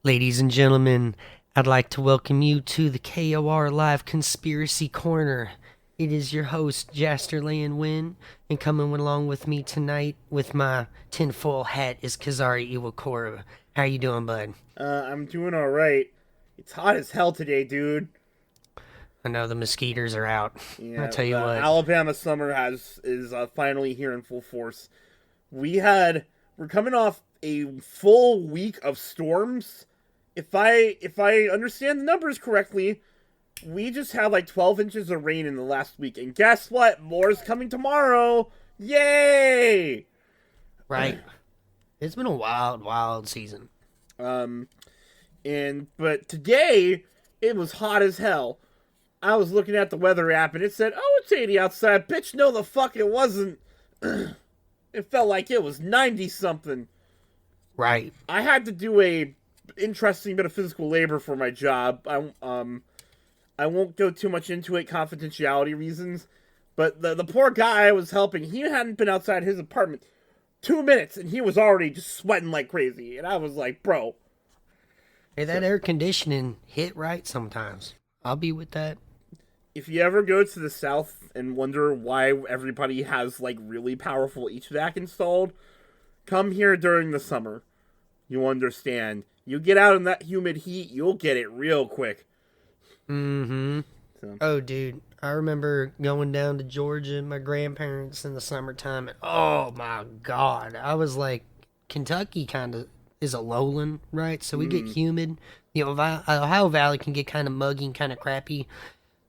Ladies and gentlemen, I'd like to welcome you to the KOR Live Conspiracy Corner. It is your host, Jaster and Win, and coming along with me tonight with my tinfoil hat is Kazari Iwakura. How you doing, bud? I'm doing all right. It's hot as hell today, dude. I know the mosquitoes are out. I Yeah, tell you the what. Alabama summer is finally here in full force. We're coming off a full week of storms. If I understand the numbers correctly, we just had like 12 inches of rain in the last week, and guess what? More is coming tomorrow. Yay! Right. It's been a wild, wild season. Um, but today it was hot as hell. I was looking at the weather app and it said, "Oh, it's 80 outside." Bitch, no, the fuck it wasn't. It felt like it was 90 something. Right. I had to do a interesting bit of physical labor for my job. I won't go too much into it, confidentiality reasons. But the poor guy I was helping, he hadn't been outside his apartment 2 minutes and he was already just sweating like crazy. And I was like, bro. Hey, that So, air conditioning hit right sometimes. I'll be with that. if you ever go to the south and wonder why everybody has like really powerful HVAC installed, come here during the summer. You'll understand. You get out in that humid heat, you'll get it real quick. Mm-hmm. So, Oh, dude, I remember going down to Georgia, my grandparents in the summertime, and oh my God, I was like, Kentucky kind of is a lowland, right? So we get mm, humid. Ohio Valley can get kind of muggy and kind of crappy,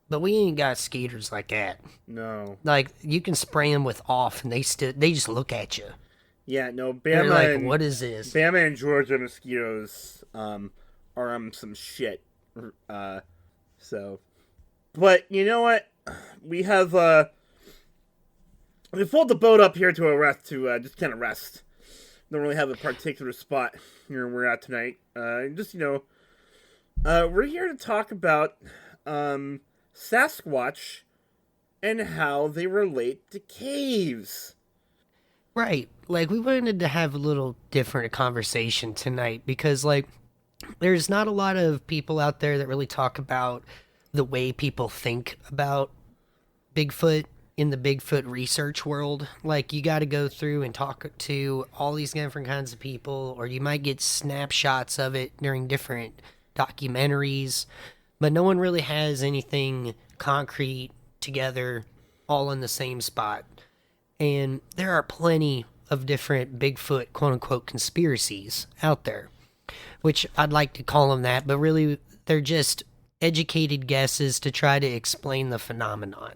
but we ain't got skaters like that. no. Like you can spray them with off, and they just look at you. Yeah, no. They're like, "What is this?" Bama and Georgia mosquitoes are some shit. Uh, so, but you know what? We have we pulled the boat up here to a rest to just kind of rest. Don't really have a particular spot here we're at tonight. Just we're here to talk about Sasquatch and how they relate to caves. Right. Like we wanted to have a little different conversation tonight because like there's not a lot of people out there that really talk about the way people think about Bigfoot in the Bigfoot research world. Like you got to go through and talk to all these different kinds of people or you might get snapshots of it during different documentaries, but no one really has anything concrete together all in the same spot. And there are plenty of different Bigfoot quote unquote conspiracies out there, which I'd like to call them that, but really they're just educated guesses to try to explain the phenomenon.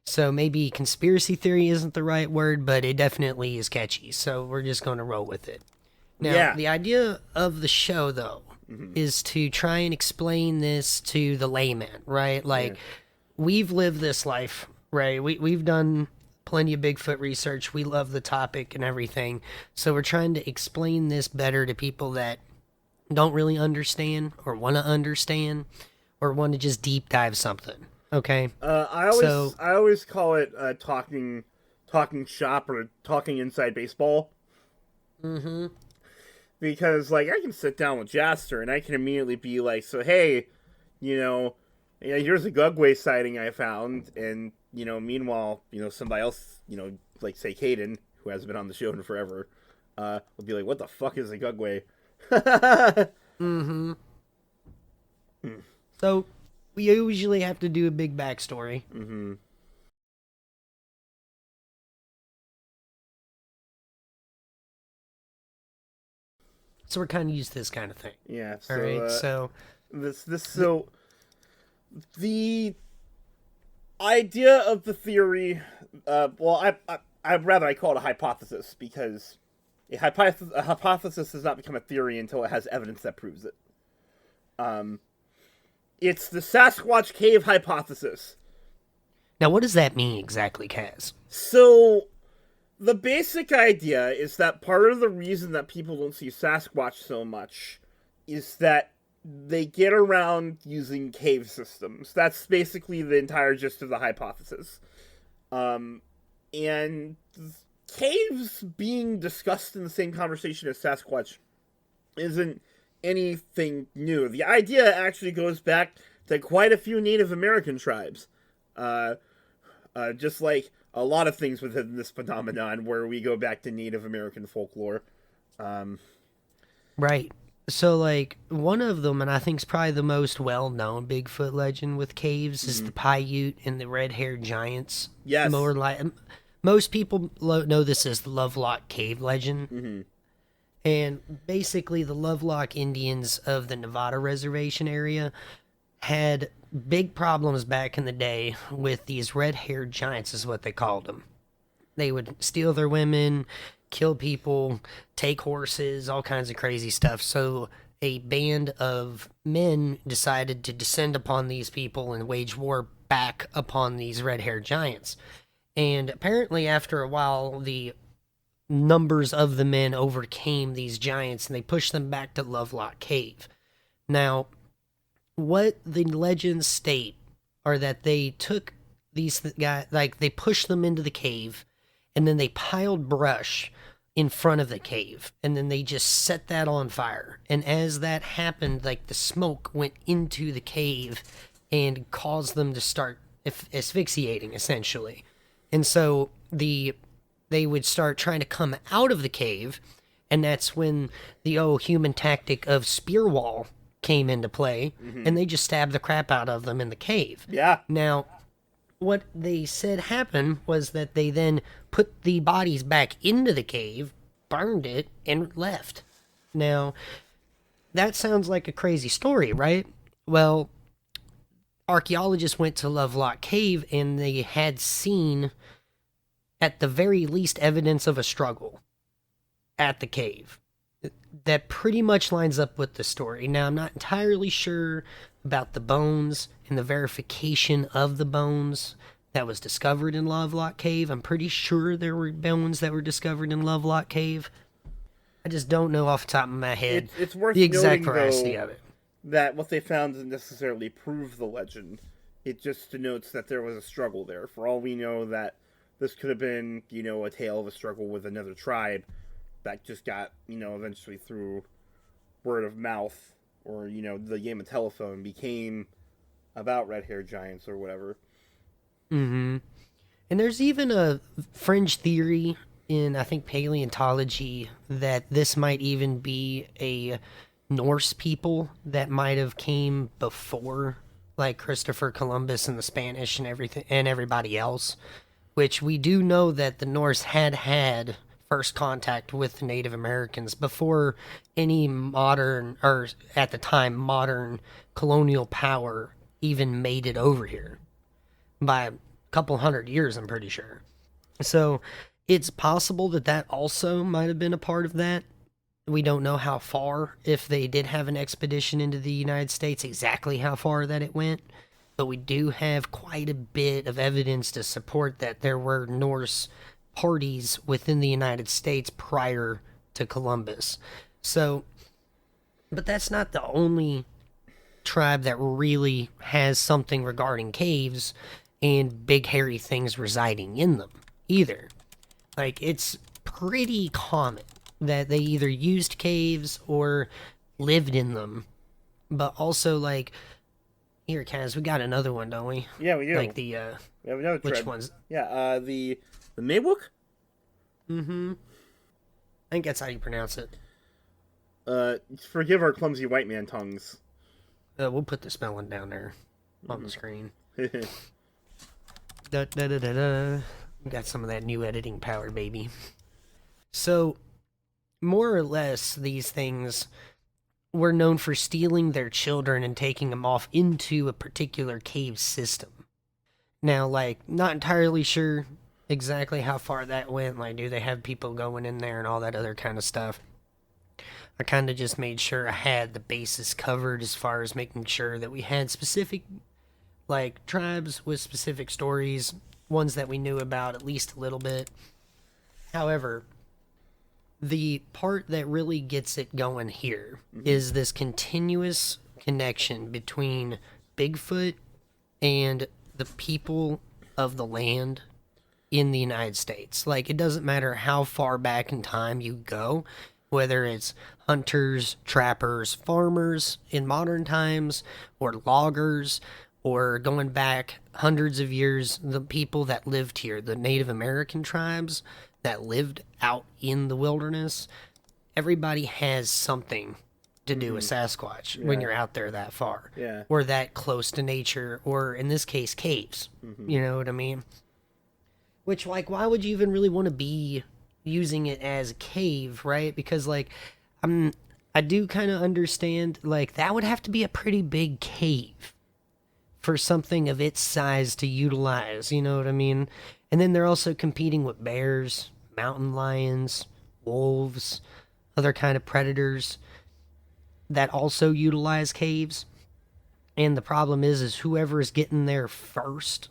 So maybe conspiracy theory isn't the right word, but it definitely is catchy. So we're just going to roll with it. Now, Yeah. the idea of the show, though, Mm-hmm. is to try and explain this to the layman, right? Yeah. Like, we've lived this life, right? We've done plenty of Bigfoot research. We love the topic and everything. So we're trying to explain this better to people that don't really understand or want to understand or want to just deep dive something. Okay? So, I always call it talking shop or talking inside baseball mm-hmm. because like I can sit down with Jaster and I can immediately be like, so hey, you know, here's a Gugway sighting I found, and meanwhile, somebody else, like say Caden, who hasn't been on the show in forever, will be like, what the fuck is a Gugway? Mm-hmm. So, we usually have to do a big backstory. Mm-hmm. So, we're kind of used to this kind of thing. Yeah. All So right? So, this so the idea of the theory, well, I call it a hypothesis because a hypothesis does not become a theory until it has evidence that proves it. Um, it's the Sasquatch Cave Hypothesis. now what does that mean exactly, Kaz? So the basic idea is that part of the reason that people don't see Sasquatch so much is that they get around using cave systems. That's basically the entire gist of the hypothesis. Um, and caves being discussed in the same conversation as Sasquatch isn't anything new. The idea actually goes back to quite a few Native American tribes. Just like a lot of things within this phenomenon where we go back to Native American folklore. Right. So, like, one of them, and I think is probably the most well-known Bigfoot legend with caves, is the Paiute and the red-haired giants. Yes. Most people know this as the Lovelock Cave legend. Mm-hmm. And basically, the Lovelock Indians of the Nevada Reservation area had big problems back in the day with these red-haired giants, is what they called them. They would steal their women, kill people, take horses, all kinds of crazy stuff. So a band of men decided to descend upon these people and wage war back upon these red-haired giants. And apparently after a while, the numbers of the men overcame these giants and they pushed them back to Lovelock Cave. Now, what the legends state are that they took these guys, like they pushed them into the cave and then they piled brush in front of the cave, and then they just set that on fire. And as that happened, like the smoke went into the cave and caused them to start asphyxiating, essentially. And so they would start trying to come out of the cave, and that's when the human tactic of spear wall came into play, and they just stabbed the crap out of them in the cave. Yeah. Now, what they said happened was that they then put the bodies back into the cave, burned it, and left. Now, that sounds like a crazy story, right? Well, archaeologists went to Lovelock Cave and they had seen, at the very least, evidence of a struggle at the cave. That pretty much lines up with the story. Now, I'm not entirely sure about the bones and the verification of the bones that was discovered in Lovelock Cave. I'm pretty sure there were bones that were discovered in Lovelock Cave. I just don't know off the top of my head it's worth the exact noting, veracity though, of it. That what they found doesn't necessarily prove the legend. It just denotes that there was a struggle there. For all we know, that this could have been, a tale of a struggle with another tribe that just got, eventually through word of mouth or, the game of telephone became about red-haired giants or whatever. Mm-hmm. And there's even a fringe theory in, I think, paleontology that this might even be a Norse people that might have came before, like Christopher Columbus and the Spanish and everything and everybody else, which we do know that the Norse had first contact with the Native Americans before any modern, or at the time, modern colonial power even made it over here. By a couple hundred years, I'm pretty sure. So it's possible that that also might have been a part of that. We don't know how far, if they did have an expedition into the United States, exactly how far that it went. But we do have quite a bit of evidence to support that there were Norse parties within the United States prior to Columbus. So, but that's not the only tribe that really has something regarding caves and big hairy things residing in them either. Like, it's pretty common that they either used caves or lived in them. But also, like, here, Kaz, we got another one, don't we? Yeah, we do. Like the, we have another which tribe. ones? Yeah, the Miwok? Mm-hmm. I think that's how you pronounce it. Forgive our clumsy white man tongues. We'll put the spelling down there on the screen. Da-da-da-da-da. We got some of that new editing power, baby. So, more or less, these things were known for stealing their children and taking them off into a particular cave system. Now, like, not entirely sure exactly how far that went. Like, do they have people going in there and all that other kind of stuff? I kind of just made sure I had the bases covered as far as making sure that we had specific, like, tribes with specific stories, ones that we knew about at least a little bit. However, the part that really gets it going here is this continuous connection between Bigfoot and the people of the land in the United States. Like, it doesn't matter how far back in time you go. whether it's hunters, trappers, farmers in modern times, or loggers, or going back hundreds of years, the people that lived here, the Native American tribes that lived out in the wilderness. Everybody has something to do with Sasquatch when you're out there that far. Yeah. Or that close to nature, or in this case, caves. You know what I mean? Which, like, why would you even really want to be using it as a cave, right? Because, like, I do kind of understand, like, that would have to be a pretty big cave for something of its size to utilize, you know what I mean? And then they're also competing with bears, mountain lions, wolves, other kind of predators that also utilize caves. And the problem is whoever is getting there first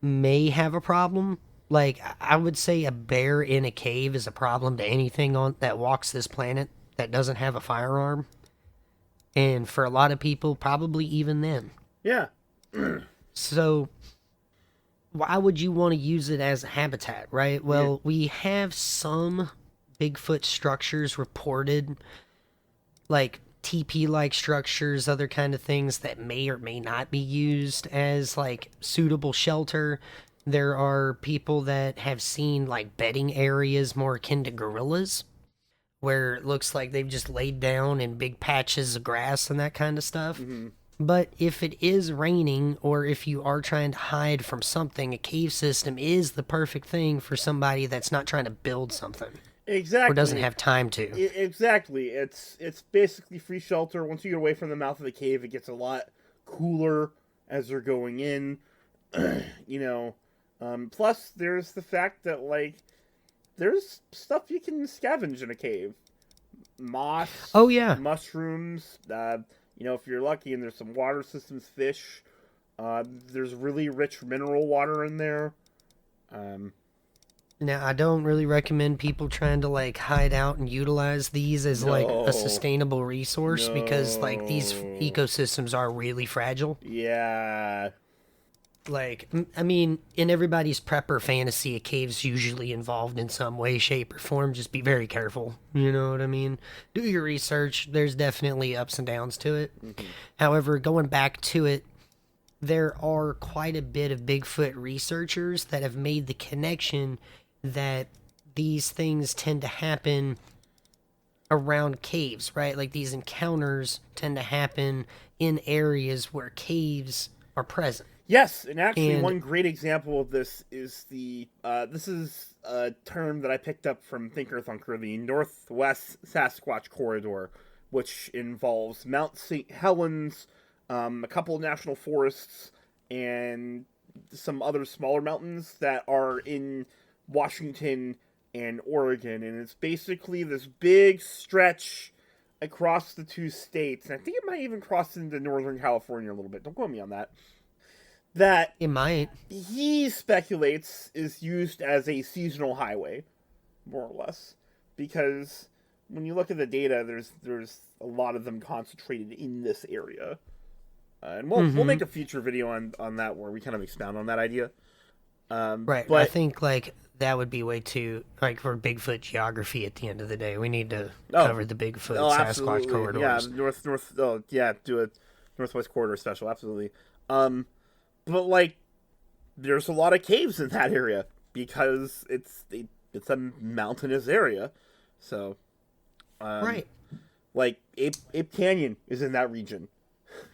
may have a problem. Like, I would say a bear in a cave is a problem to anything on that walks this planet that doesn't have a firearm. And for a lot of people, probably even then. Yeah. So, why would you want to use it as a habitat, right? Well, we have some Bigfoot structures reported, like TP-like structures, other kind of things that may or may not be used as, like, suitable shelter. There are people that have seen, like, bedding areas more akin to gorillas, where it looks like they've just laid down in big patches of grass and that kind of stuff. But if it is raining, or if you are trying to hide from something, a cave system is the perfect thing for somebody that's not trying to build something. Exactly. Or doesn't have time to. Exactly. It's basically free shelter. Once you get away from the mouth of the cave, it gets a lot cooler as they're going in. You know, plus there's the fact that, like, there's stuff you can scavenge in a cave. Moss. Oh, yeah. Mushrooms. You know, if you're lucky, and there's some water systems, fish. There's really rich mineral water in there. Now, I don't really recommend people trying to, like, hide out and utilize these as, like, a sustainable resource, because, like, these ecosystems are really fragile. Yeah. Like, I mean, in everybody's prepper fantasy, a cave's usually involved in some way, shape, or form. Just be very careful. You know what I mean? Do your research. There's definitely ups and downs to it. However, going back to it, there are quite a bit of Bigfoot researchers that have made the connection that these things tend to happen around caves, right? Like, these encounters tend to happen in areas where caves are present. Yes, and actually one great example of this is this is a term that I picked up from Think Earth Unker, the Northwest Sasquatch Corridor, which involves Mount St. Helens, a couple of national forests, and some other smaller mountains that are in Washington and Oregon. And it's basically this big stretch across the two states, and I think it might even cross into Northern California a little bit. Don't quote me on that. That it might. He speculates is used as a seasonal highway, more or less, because when you look at the data, there's a lot of them concentrated in this area, and we'll make a future video on that where we kind of expound on that idea. Right, but I think, like, that would be way too, like, for Bigfoot geography. At the end of the day, we need to cover the Bigfoot Sasquatch corridors. Yeah, do a Northwest Corridor special, absolutely. But, like, there's a lot of caves in that area because it's a mountainous area. So, right. Like, Ape Canyon is in that region,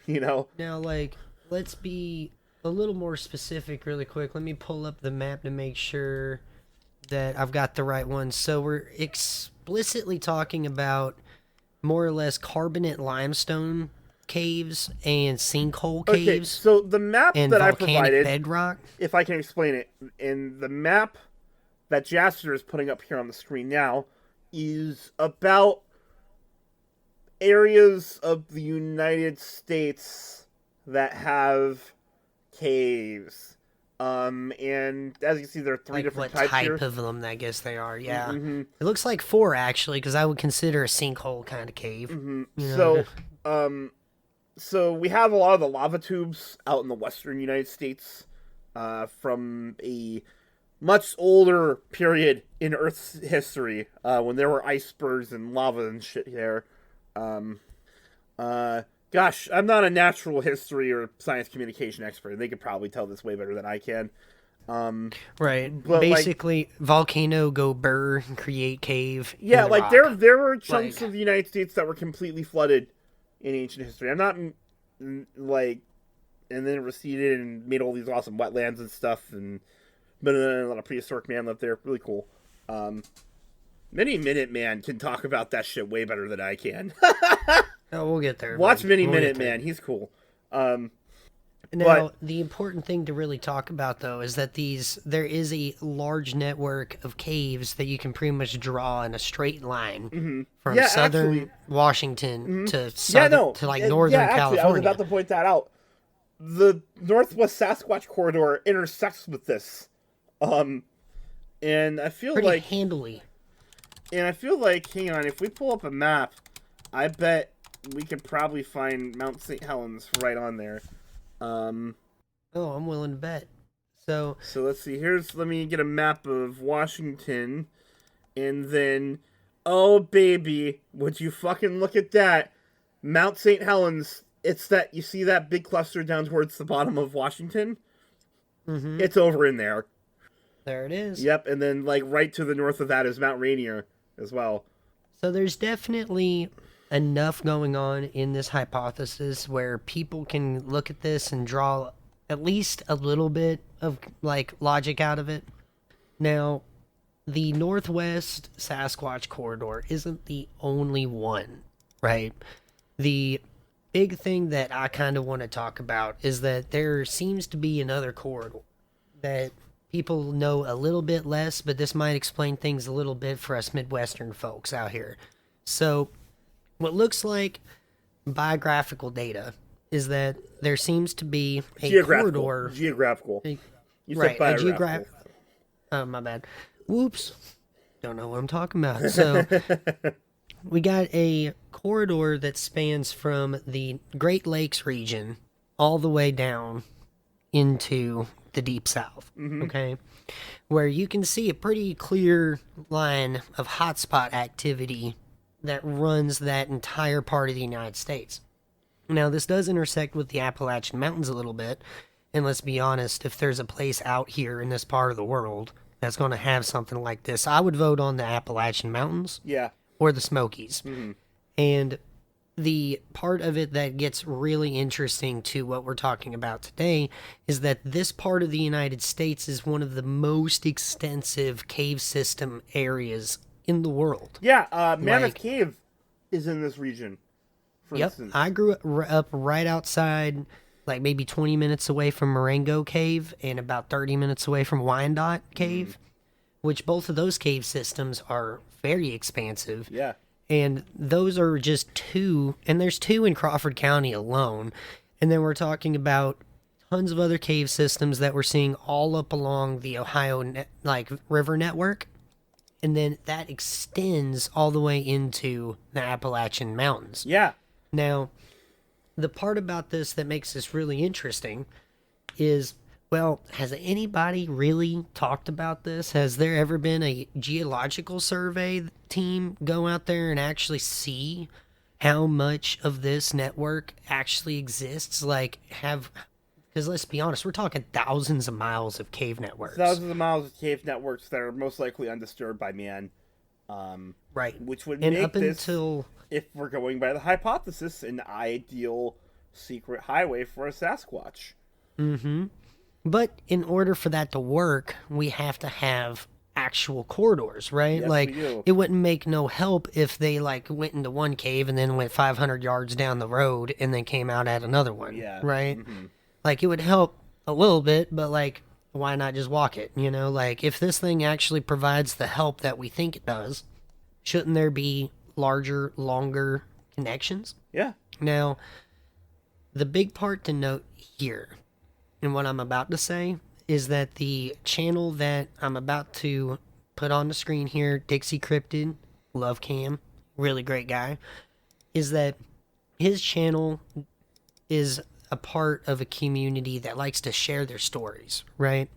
you know? Now, like, let's be a little more specific really quick. Let me pull up the map to make sure that I've got the right one. So we're explicitly talking about more or less carbonate limestone caves and sinkhole caves. Okay, so the map that I provided, bedrock, if I can explain it, in the map that Jaster is putting up here on the screen now, is about areas of the United States that have caves. And as you can see, there are three different types here. What type of them, I guess they are, yeah. It looks like 4, actually, because I would consider a sinkhole kind of cave. You know? So we have a lot of the lava tubes out in the western United States from a much older period in Earth's history, when there were icebergs and lava and shit here. Gosh, I'm not a natural history or science communication expert. They could probably tell this way better than I can. Right. But basically, volcano go burr, create cave. Yeah, in the like rock. there were chunks of the United States that were completely flooded in ancient history. I'm not like, and then it receded and made all these awesome wetlands and stuff, and but a lot of prehistoric man lived there. Really cool. Mini Minute Man can talk about that shit way better than I can. Oh, we'll get there. Watch bud. Mini We'll Minute get there. Man. He's cool. Now, the important thing to really talk about, though, is that there is a large network of caves that you can pretty much draw in a straight line from southern Washington to northern California. I was about to point that out. The Northwest Sasquatch corridor intersects with this, and I feel pretty handily. And I feel like, hang on, if we pull up a map, I bet we could probably find Mount St. Helens right on there. I'm willing to bet. So let's see. Let me get a map of Washington, and then, oh baby, would you fucking look at that? Mount St. Helens. It's that, you see that big cluster down towards the bottom of Washington? Mm-hmm. It's over in there. There it is. Yep, and then like right to the north of that is Mount Rainier as well. So there's definitely enough going on in this hypothesis where people can look at this and draw at least a little bit of like logic out of it. Now, the Northwest Sasquatch corridor isn't the only one, right? The big thing that I kind of want to talk about is that there seems to be another corridor that people know a little bit less, but this might explain things a little bit for us Midwestern folks out here. So, what looks like biographical data is that there seems to be a corridor. Geographical. You said biographical. Oh, my bad. Whoops. Don't know what I'm talking about. So, we got a corridor that spans from the Great Lakes region all the way down into the Deep South, okay? Where you can see a pretty clear line of hotspot activity that runs that entire part of the United States. Now, this does intersect with the Appalachian Mountains a little bit, and let's be honest, if there's a place out here in this part of the world that's going to have something like this, I would vote on the Appalachian Mountains. Yeah. Or the Smokies. And the part of it that gets really interesting to what we're talking about today is that this part of the United States is one of the most extensive cave system areas in the world. Yeah, Mammoth Cave is in this region, for instance. I grew up right outside, like maybe 20 minutes away from Marengo Cave and about 30 minutes away from Wyandotte Cave, which both of those cave systems are very expansive. Yeah. And those are just two, and there's two in Crawford County alone. And then we're talking about tons of other cave systems that we're seeing all up along the Ohio river network. And then that extends all the way into the Appalachian Mountains. Yeah. Now, the part about this that makes this really interesting is, well, has anybody really talked about this? Has there ever been a geological survey team go out there and actually see how much of this network actually exists? Because let's be honest, we're talking thousands of miles of cave networks. Thousands of miles of cave networks that are most likely undisturbed by man. Right. Which would and make up this, until, if we're going by the hypothesis, an ideal secret highway for a Sasquatch. But in order for that to work, we have to have actual corridors, right? Yes, we do. It wouldn't make no help if they went into one cave and then went 500 yards down the road and then came out at another one. Yeah. Right? It would help a little bit, but why not just walk it? If this thing actually provides the help that we think it does, shouldn't there be larger, longer connections? Yeah. Now, the big part to note here, and what I'm about to say, is that the channel that I'm about to put on the screen here, Dixie Cryptid, love Cam, really great guy, is that his channel is a part of a community that likes to share their stories, right?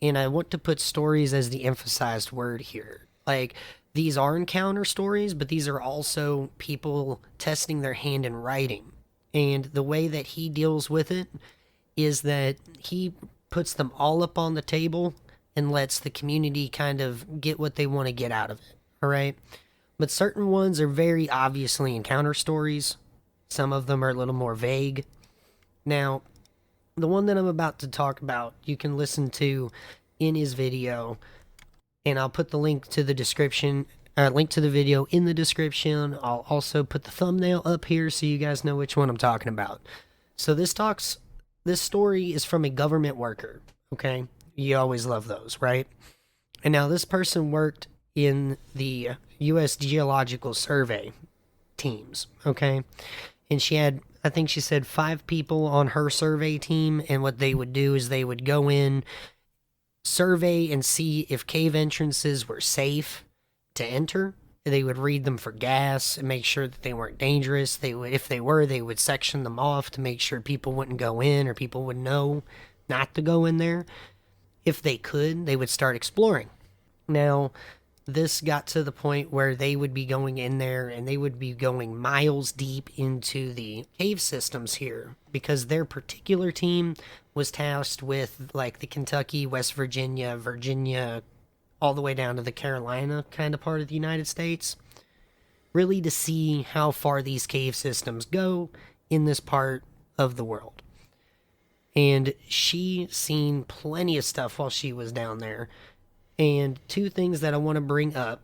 And I want to put stories as the emphasized word here. Like, these are encounter stories, but these are also people testing their hand in writing. And the way that he deals with it is that he puts them all up on the table and lets the community kind of get what they want to get out of it. All right. But certain ones are very obviously encounter stories. Some of them are a little more vague. Now, the one that I'm about to talk about, you can listen to in his video, and I'll put the link to the description, link to the video in the description. I'll also put the thumbnail up here so you guys know which one I'm talking about. So this story is from a government worker, okay? You always love those, right? And now this person worked in the U.S. Geological Survey teams, okay? And she had, I think she said 5 people on her survey team, and what they would do is they would go in, survey, and see if cave entrances were safe to enter. They would read them for gas and make sure that they weren't dangerous. They would, if they were, they would section them off to make sure people wouldn't go in or people would know not to go in there. If they could, they would start exploring. Now, this got to the point where they would be going in there and they would be going miles deep into the cave systems here because their particular team was tasked with like the Kentucky, West Virginia, all the way down to the Carolina kind of part of the United States, really to see how far these cave systems go in this part of the world. And she seen plenty of stuff while she was down there. And 2 things that I want to bring up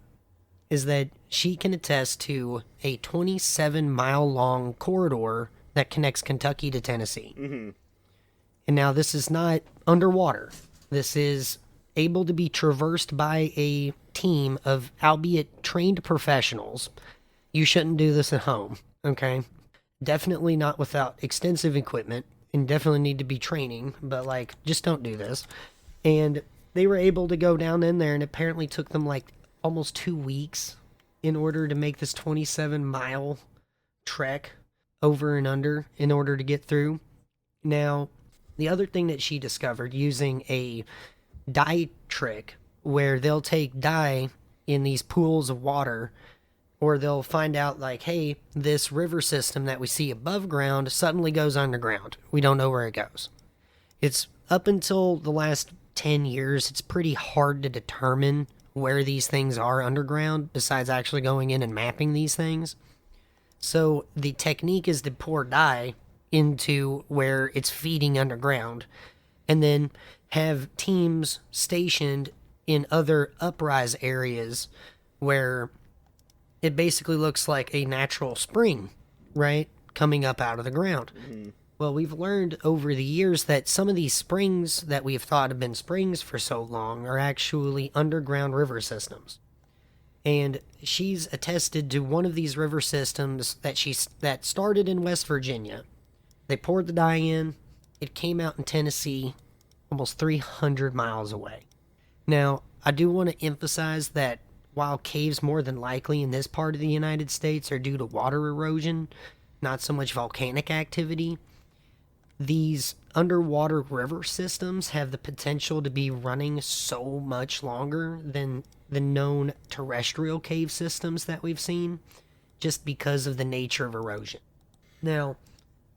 is that she can attest to a 27-mile-long corridor that connects Kentucky to Tennessee. Mm-hmm. And now this is not underwater. This is able to be traversed by a team of, albeit trained professionals. You shouldn't do this at home, okay? Definitely not without extensive equipment, and definitely need to be training, but like, just don't do this. And they were able to go down in there, and apparently took them like almost 2 weeks in order to make this 27-mile trek over and under in order to get through. Now, the other thing that she discovered using a dye trick where they'll take dye in these pools of water, or they'll find out like, hey, this river system that we see above ground suddenly goes underground. We don't know where it goes. It's up until the last 10 years, it's pretty hard to determine where these things are underground besides actually going in and mapping these things. So the technique is to pour dye into where it's feeding underground and then have teams stationed in other uprise areas where it basically looks like a natural spring, right? Coming up out of the ground. Mm-hmm. Well, we've learned over the years that some of these springs that we've thought have been springs for so long are actually underground river systems. And she's attested to one of these river systems that started in West Virginia. They poured the dye in. It came out in Tennessee, almost 300 miles away. Now, I do want to emphasize that while caves more than likely in this part of the United States are due to water erosion, not so much volcanic activity, these underwater river systems have the potential to be running so much longer than the known terrestrial cave systems that we've seen, just because of the nature of erosion. Now,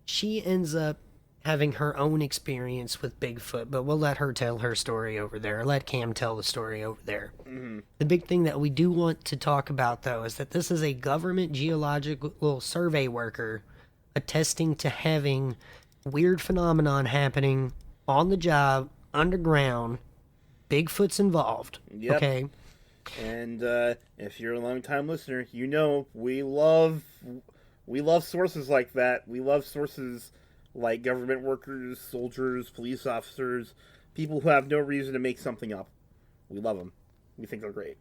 she ends up having her own experience with Bigfoot, but we'll let her tell her story over there. Let Cam tell the story over there. Mm-hmm. The big thing that we do want to talk about, though, is that this is a government geological survey worker attesting to having weird phenomenon happening on the job, underground. Bigfoot's involved. Yep. Okay? And if you're a long-time listener, you know we love sources like that. We love sources like government workers, soldiers, police officers, people who have no reason to make something up. We love them. We think they're great.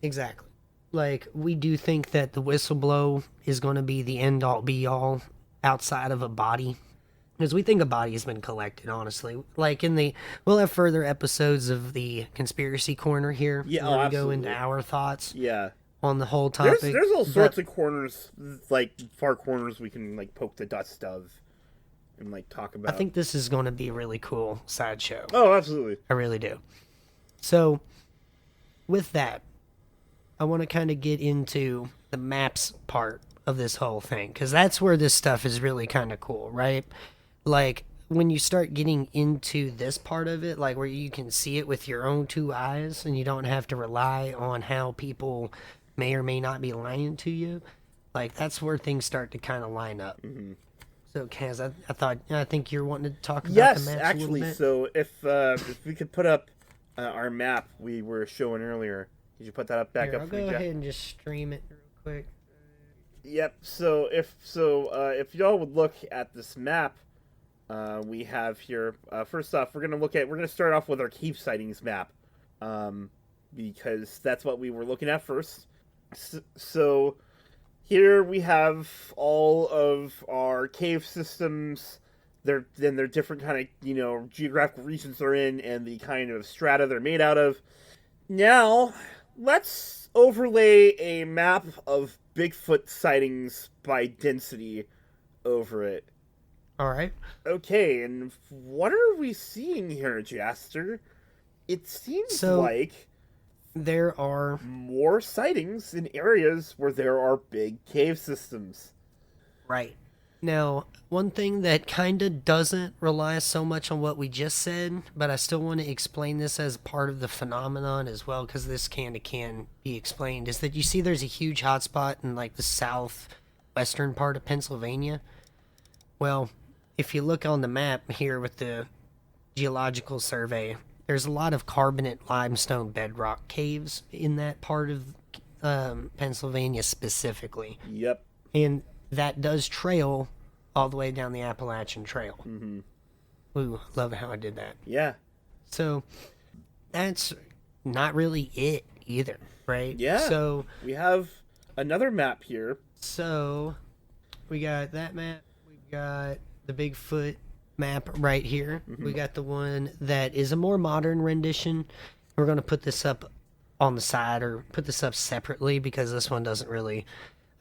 Exactly. Like, we do think that the whistleblow is going to be the end-all, be-all outside of a body. Because we think a body has been collected, honestly. Like, we'll have further episodes of the Conspiracy Corner here. Yeah, where we absolutely. go into our thoughts. Yeah. On the whole topic. There's all sorts of corners, like, far corners we can, like, poke the dust of. And like talk about. I think this is going to be a really cool sideshow. Oh, absolutely. I really do. So, with that, I want to kind of get into the maps part of this whole thing, because that's where this stuff is really kind of cool, right? Like, when you start getting into this part of it, like where you can see it with your own two eyes and you don't have to rely on how people may or may not be lying to you, like, that's where things start to kind of line up. Mm-hmm. So, Kaz, I think you're wanting to talk about Yes, the maps actually. a little bit. So if we could put up our map we were showing earlier, could you put that up back Here, up I'll for go me, Jeff? ahead and just stream it real quick. Yep. So if y'all would look at this map, we have here. First off, we're gonna start off with our cave sightings map, because that's what we were looking at first. So here we have all of our cave systems. They're different kind of geographical regions they're in and the kind of strata they're made out of. Now let's overlay a map of Bigfoot sightings by density over it. All right. Okay, and what are we seeing here, Jaster? It seems like there are more sightings in areas where there are big cave systems. Right. Now, one thing that kind of doesn't rely so much on what we just said, but I still want to explain this as part of the phenomenon as well, because this can be explained, is that you see there's a huge hotspot in like the southwestern part of Pennsylvania. Well, if you look on the map here with the geological survey, there's a lot of carbonate limestone bedrock caves in that part of Pennsylvania specifically. Yep. And that does trail all the way down the Appalachian Trail. Mm-hmm. Ooh, love how I did that. Yeah. So that's not really it either, right? Yeah. So we have another map here. So we got that map. We got the Bigfoot map right here. Mm-hmm. We got the one that is a more modern rendition. We're going to put this up on the side or put this up separately because this one doesn't really...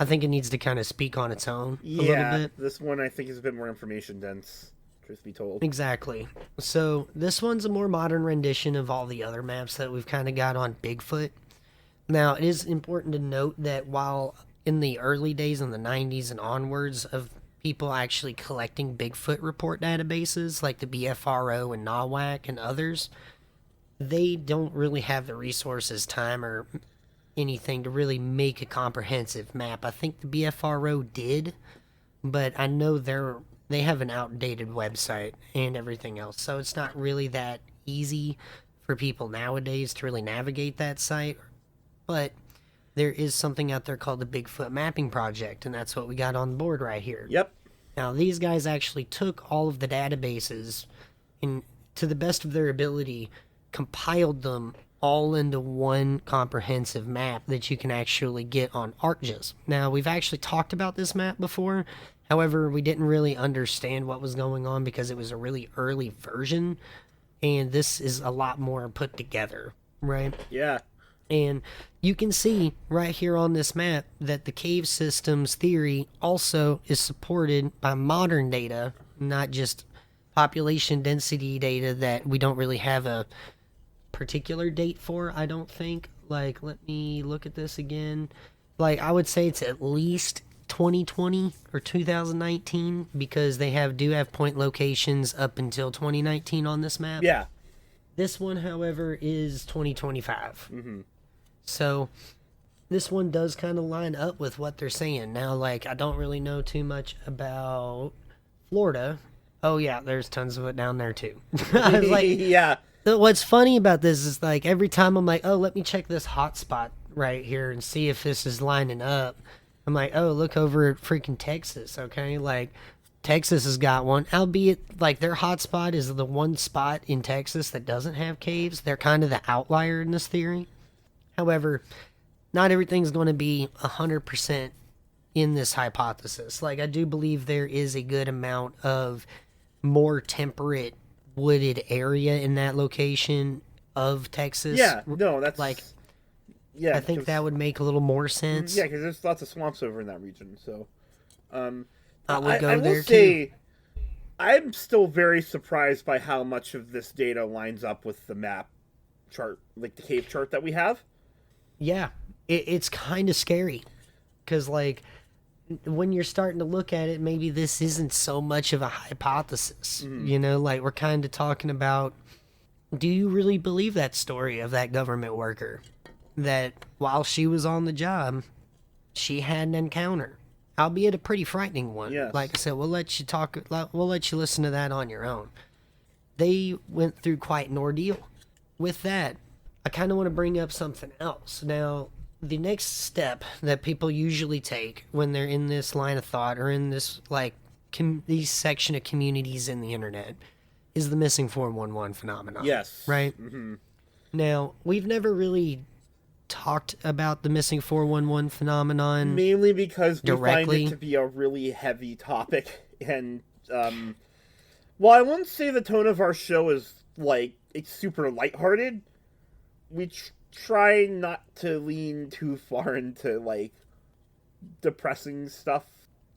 I think it needs to kind of speak on its own a little bit. This one I think is a bit more information dense, truth be told. Exactly. So this one's a more modern rendition of all the other maps that we've kind of got on Bigfoot. Now, it is important to note that while in the early days in the 90s and onwards of people actually collecting Bigfoot report databases like the BFRO and NAWAC and others, they don't really have the resources, time, or anything to really make a comprehensive map. I think the BFRO did, but I know they have an outdated website and everything else, so it's not really that easy for people nowadays to really navigate that site. But there is something out there called the Bigfoot Mapping Project, and that's what we got on board right here. Yep. Now, these guys actually took all of the databases and, to the best of their ability, compiled them all into one comprehensive map that you can actually get on ArcGIS. Now, we've actually talked about this map before. However, we didn't really understand what was going on because it was a really early version, and this is a lot more put together, right? Yeah. And you can see right here on this map that the cave systems theory also is supported by modern data, not just population density data that we don't really have a particular date for, I don't think. Like, let me look at this again. Like, I would say it's at least 2020 or 2019 because they do have point locations up until 2019 on this map. Yeah. This one, however, is 2025. Mm-hmm. So this one does kind of line up with what they're saying. Now, like, I don't really know too much about Florida. Oh, yeah, there's tons of it down there, too. I was like, yeah. What's funny about this is, like, every time I'm like, oh, let me check this hotspot right here and see if this is lining up. I'm like, oh, look over at freaking Texas, okay? Like, Texas has got one, albeit, like, their hotspot is the one spot in Texas that doesn't have caves. They're kind of the outlier in this theory. However, not everything's going to be 100% in this hypothesis. Like, I do believe there is a good amount of more temperate wooded area in that location of Texas. Yeah, no, that's... like, yeah, I think that would make a little more sense. Yeah, because there's lots of swamps over in that region, so... I would go I there, will say, too. I'm still very surprised by how much of this data lines up with the map chart, like the cave chart that we have. Yeah, it's kind of scary because, like, when you're starting to look at it, maybe this isn't so much of a hypothesis. You know, like, we're kind of talking about, do you really believe that story of that government worker that while she was on the job, she had an encounter, albeit a pretty frightening one? Yes. Like I said, we'll let you listen to that on your own. They went through quite an ordeal. With that, I kind of want to bring up something else. Now, the next step that people usually take when they're in this line of thought or in this, like, these section of communities in the internet is the missing 411 phenomenon. Yes. Right? Now, we've never really talked about the missing 411 phenomenon. Mainly because we directly. find it to be a really heavy topic. And, well, I wouldn't say the tone of our show is, like, it's super lighthearted. We try not to lean too far into, like, depressing stuff,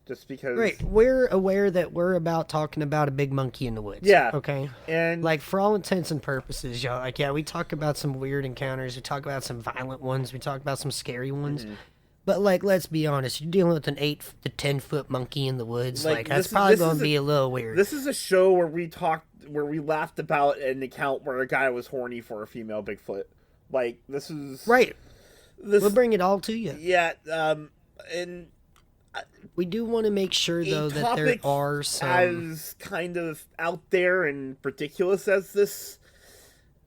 just because... Right, we're aware that we're about talking about a big monkey in the woods. Yeah. Okay? And... like, for all intents and purposes, y'all, like, yeah, we talk about some weird encounters, we talk about some violent ones, we talk about some scary ones, but, like, let's be honest, you're dealing with an 8 to 10 foot monkey in the woods, like that's probably going to be a little weird. This is a show where we laughed about an account where a guy was horny for a female Bigfoot. Like, this is... Right. We'll bring it all to you. Yeah, and... we do want to make sure, though, that there are some... as kind of out there and ridiculous as this,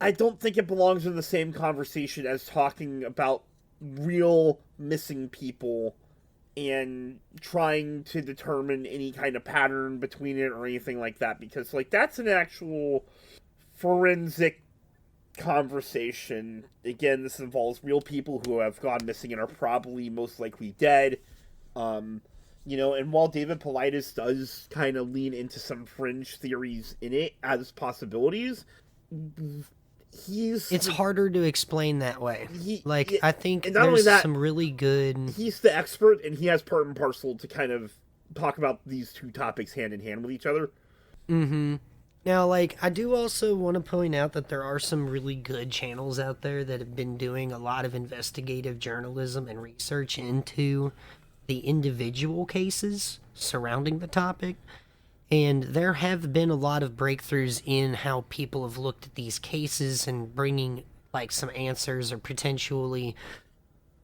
I don't think it belongs in the same conversation as talking about real missing people and trying to determine any kind of pattern between it or anything like that, because, like, that's an actual forensic conversation. Again, this involves real people who have gone missing and are probably most likely dead. You know, and while David Paulides does kind of lean into some fringe theories in it as possibilities, it's harder to explain that way. I think there's some really good... He's the expert, and he has part and parcel to kind of talk about these two topics hand in hand with each other. Mm-hmm. Now, like, I do also want to point out that there are some really good channels out there that have been doing a lot of investigative journalism and research into the individual cases surrounding the topic. And there have been a lot of breakthroughs in how people have looked at these cases and bringing, like, some answers or potentially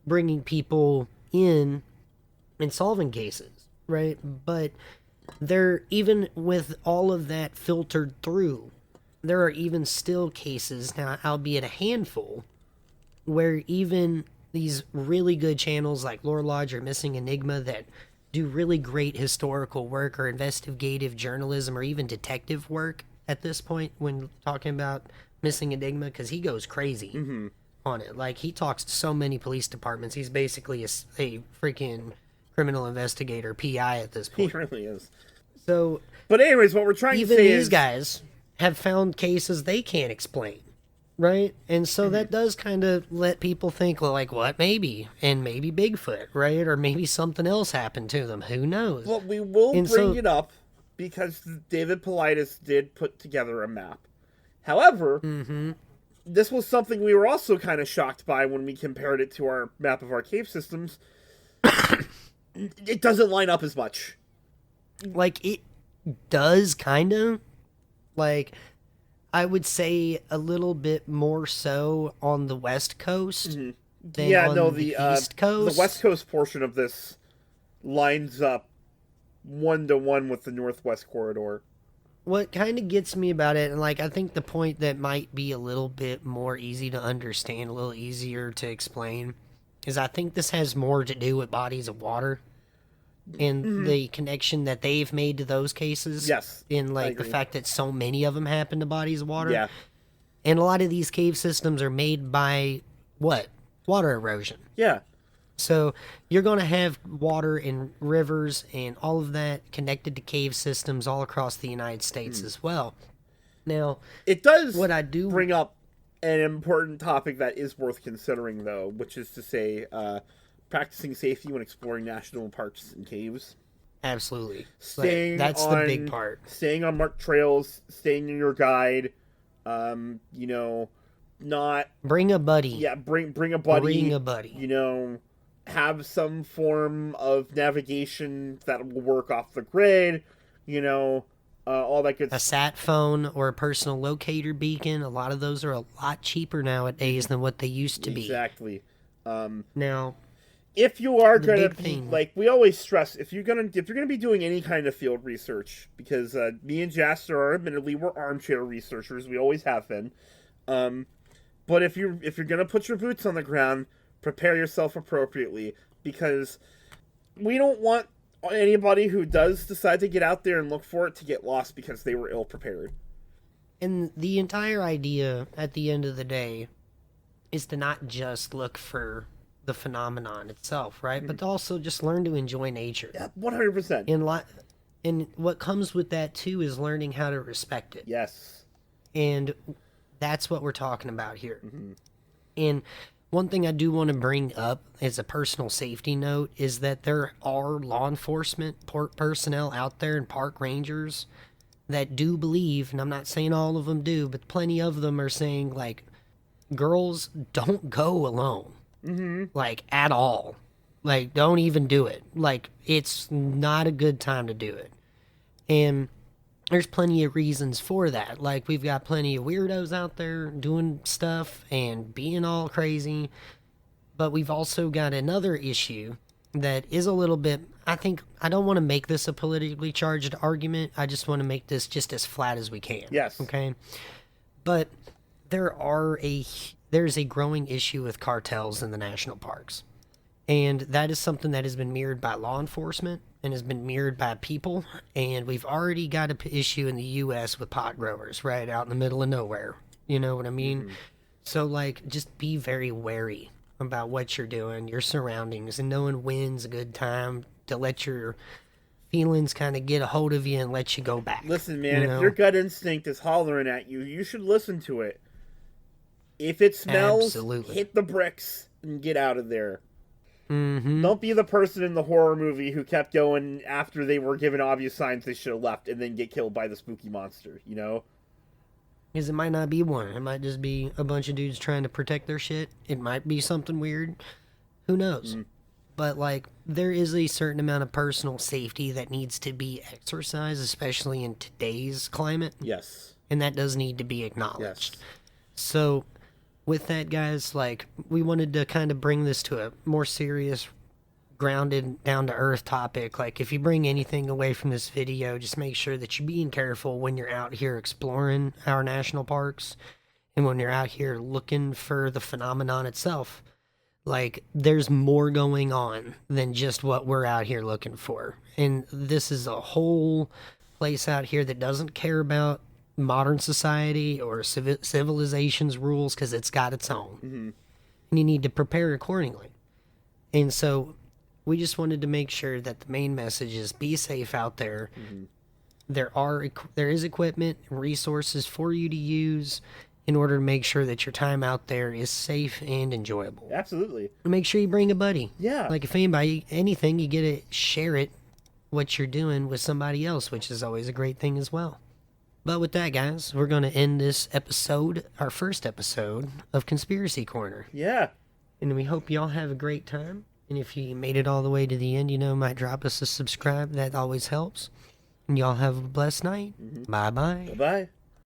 bringing people in and solving cases, right? But there, even with all of that filtered through, there are even still cases, now albeit a handful, where even these really good channels like Lore Lodge or Missing Enigma that do really great historical work or investigative journalism or even detective work at this point when talking about Missing Enigma, because he goes crazy on it. Like, he talks to so many police departments. He's basically a freaking criminal investigator, PI at this point. He really is. So, but anyways, what we're trying to say is... even these guys have found cases they can't explain. Right? And so that does kind of let people think, well, like, what? Maybe. And maybe Bigfoot, right? Or maybe something else happened to them. Who knows? Well, we will bring it up because David Paulides did put together a map. However, this was something we were also kind of shocked by when we compared it to our map of our cave systems. It doesn't line up as much. Like, it does, kind of. Like, I would say a little bit more so on the West Coast than on the East Coast. The West Coast portion of this lines up 1-to-1 with the Northwest Corridor. What kind of gets me about it, and, like, I think the point that might be a little bit more easy to understand, a little easier to explain, is I think this has more to do with bodies of water and the connection that they've made to those cases. Yes. In, like, the fact that so many of them happen to bodies of water. Yeah. And a lot of these cave systems are made by, what? Water erosion. Yeah. So you're going to have water in rivers and all of that connected to cave systems all across the United States as well. Now, it does bring up an important topic that is worth considering, though, which is to say, practicing safety when exploring national parks and caves. Absolutely. That's the big part. Staying on marked trails, staying in your guide, you know, not Bring a buddy. yeah, bring a buddy. Bring a buddy. You know, have some form of navigation that will work off the grid. You know, all that good A sat phone or a personal locator beacon. A lot of those are a lot cheaper nowadays than what they used to be. Exactly. Now, if you are the gonna big be thing- like we always stress, if you're gonna be doing any kind of field research, because me and Jaster are admittedly we're armchair researchers, we always have been. But if you're gonna put your boots on the ground, prepare yourself appropriately, because we don't want anybody who does decide to get out there and look for it to get lost because they were ill prepared. and the entire idea at the end of the day is to not just look for the phenomenon itself, right? But to also just learn to enjoy nature. Yeah, 100%. And what comes with that too is learning how to respect it. Yes. And that's what we're talking about here. And one thing I do want to bring up as a personal safety note is that there are law enforcement personnel out there and park rangers that do believe, and I'm not saying all of them do, but plenty of them are saying, like, girls don't go alone. Like, at all. Like, don't even do it. Like, it's not a good time to do it. And there's plenty of reasons for that. Like, we've got plenty of weirdos out there doing stuff and being all crazy. But we've also got another issue that is a little bit, I don't want to make this a politically charged argument. I just want to make this just as flat as we can. Yes. Okay? But there's a growing issue with cartels in the national parks. And that is something that has been mirrored by law enforcement and has been mirrored by people. And we've already got an issue in the U.S. with pot growers, right out in the middle of nowhere. You know what I mean? So, like, just be very wary about what you're doing, your surroundings, and knowing when's a good time to let your feelings kind of get a hold of you and let you go back. Listen, man, you know? if your gut instinct is hollering at you, you should listen to it. If it smells, Absolutely. hit the bricks and get out of there. Mm-hmm. Don't be the person in the horror movie who kept going after they were given obvious signs they should have left and then get killed by the spooky monster, you know? Because it might not be one. It might just be a bunch of dudes trying to protect their shit. It might be something weird. Who knows? But, like, there is a certain amount of personal safety that needs to be exercised, especially in today's climate. Yes. And that does need to be acknowledged. Yes. So, with that, guys, like, we wanted to kind of bring this to a more serious, grounded, down-to-earth topic. Like, if you bring anything away from this video, just make sure that you're being careful when you're out here exploring our national parks and when you're out here looking for the phenomenon itself. Like, there's more going on than just what we're out here looking for. And this is a whole place out here that doesn't care about modern society or civilization's rules because it's got its own. And you need to prepare accordingly. And so we just wanted to make sure that the main message is be safe out there. There is equipment and resources for you to use in order to make sure that your time out there is safe and enjoyable. Absolutely. And make sure you bring a buddy. Yeah. Like, if anything, you get to share it, what you're doing, with somebody else, which is always a great thing as well. But with that, guys, we're going to end this episode, our first episode of Conspiracy Corner. Yeah. And we hope y'all have a great time. And if you made it all the way to the end, might drop us a subscribe. That always helps. And y'all have a blessed night. Bye-bye. Bye-bye.